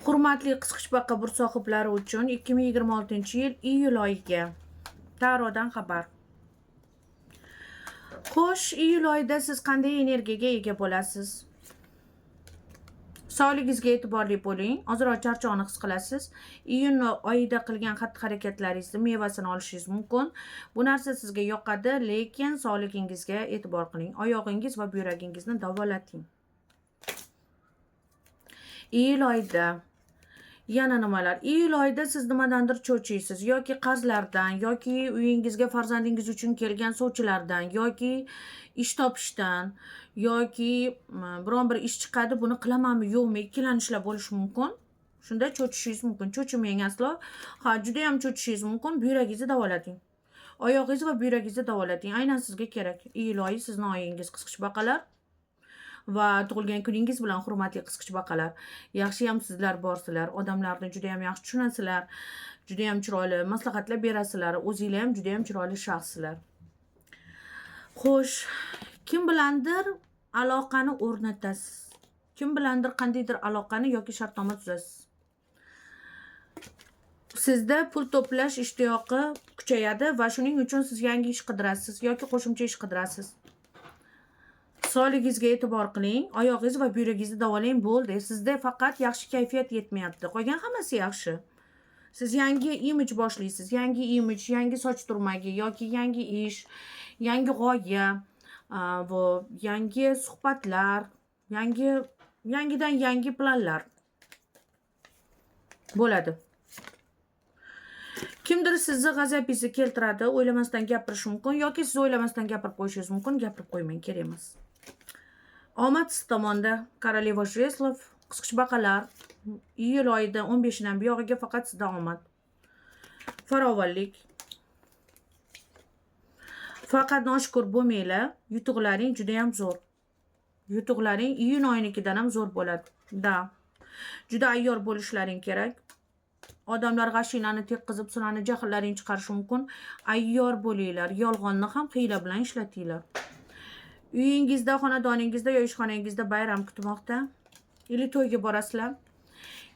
Hurmatli qisqichbaqa burç sohiblari uchun 2026-yil iyul oyiga tarodan xabar. Xo'sh, iyul oyida siz qanday energiyaga ega bo'lasiz? Sog'ligingizga e'tiborli bo'ling. Ozroq charchoqni his qilasiz. Iyun oyida qilgan xatti-harakatlaringizni mevasini olishingiz mumkin. Bu narsa sizga yoqadi, lekin sog'ligingizga e'tibor qiling. Oyog'ingiz va buyragingizni davolating. Iyul oyida yana nimalar? Iyul oyida siz nimadandir cho'chiysiz yoki qarzlardan, yoki uyingizga farzandingiz uchun kelgan sovchilardan, yoki ish topishdan, yoki biron bir ish chiqadi, buni qilamanmi, yo'qmi, ikkilanishlar bo'lishi mumkin. Shunda cho'chishingiz mumkin. Cho'chimang aslo. Ha, juda ham cho'chishingiz mumkin. Buyragingizni davolating. Oyog'ingiz va buyragingizni davolating. Aynan sizga kerak. Iyul oyi sizning oyingiz, qisqichbaqalar. Va tug'ilgan kuningiz bilan hurmatli qisqichbaqalar. Yaxshiyam sizlar borsizlar. Odamlarni juda ham yaxshi tushunasizlar. Juda ham chiroyli maslahatlar berasizlar. O'zingizlar ham juda ham chiroyli shaxslar. Xo'sh, kim bilandir aloqani o'rnatasiz. Kim bilandir qandaydir aloqani yoki shartnoma tuzasiz. Sizda pul to'plash ishtiyoqi kuchayadi va shuning uchun siz yangi ish qidirasiz yoki qo'shimcha ish qidirasiz. Sog'ligingizga e'tibor qiling, oyog'ingiz va buyragingizni davolang, bo'ldi. Sizda faqat yaxshi kayfiyat yetmayapti. Qolgan hammasi yaxshi. Siz yangi imij boshlaysiz, yangi imij, yangi soch turmagi yoki yangi ish, yangi g'oya, va yangi suhbatlar, yangidan yangi planlar bo'ladi. Kimdir sizni g'azabingizni keltiradi, o'ylamasdan gapirish mumkin yoki siz o'ylamasdan gapirib qo'yishingiz mumkin. Gapirib qo'ymang, kerak emas. Omad siz tomonda. Koroleva Jreslov, qisqichbaqalar, iyul oyida 15dan buyog'iga faqat sizda omad. Farovonlik. Faqat noshukur bo'lmanglar, yutuqlaring juda ham zo'r. Yutuqlaring iyun oyinikidan ham zo'r bo'ladi. Da. Juda ayyor bo'lishlaring kerak. Odamlar g'ashinani tekkizib, sizlarni jahllaring chiqarishi mumkin. Ayyor bo'linglar, yolg'onni ham hiyla bilan ishlatinglar. Uyingizda, xonadoningizda yoki ishxonangizda bayram kutmoqda. Ili to'yga borasizlar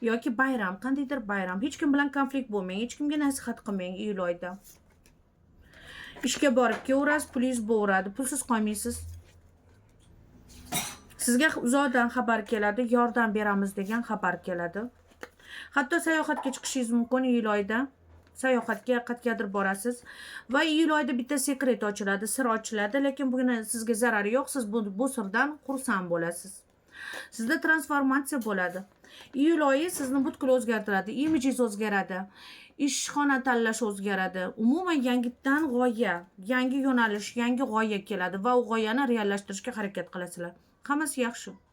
yoki bayram, qandaydir bayram. Hech kim bilan konflikt bo'lmang, hech kimga nasihat qilmang iyul oyida. Ishga borib kelaverasiz, pulingiz bo'veradi, pulsiz qolmaysiz. Sizga uzoqdan xabar keladi, yordam beramiz degan xabar keladi. Hatto sayohatga chiqishingiz mumkin iyul oyida. Sayohatga qayergadir borasiz va iyul oyida bitta sekret ochiladi, sir ochiladi, lekin bugün sizga zarari yo'q. Siz bu sirdan xursand bo'lasiz. Sizda transformatsiya bo'ladi. Iyul oyi sizni butkul o'zgartiradi, imijingiz o'zgaradi, ishxona tanlash o'zgaradi. Umuman yangidan g'oya, yangi yo'nalish, yangi g'oya keladi va u g'oyani reallashtirishga harakat qilasizlar. Hammasi yaxshi.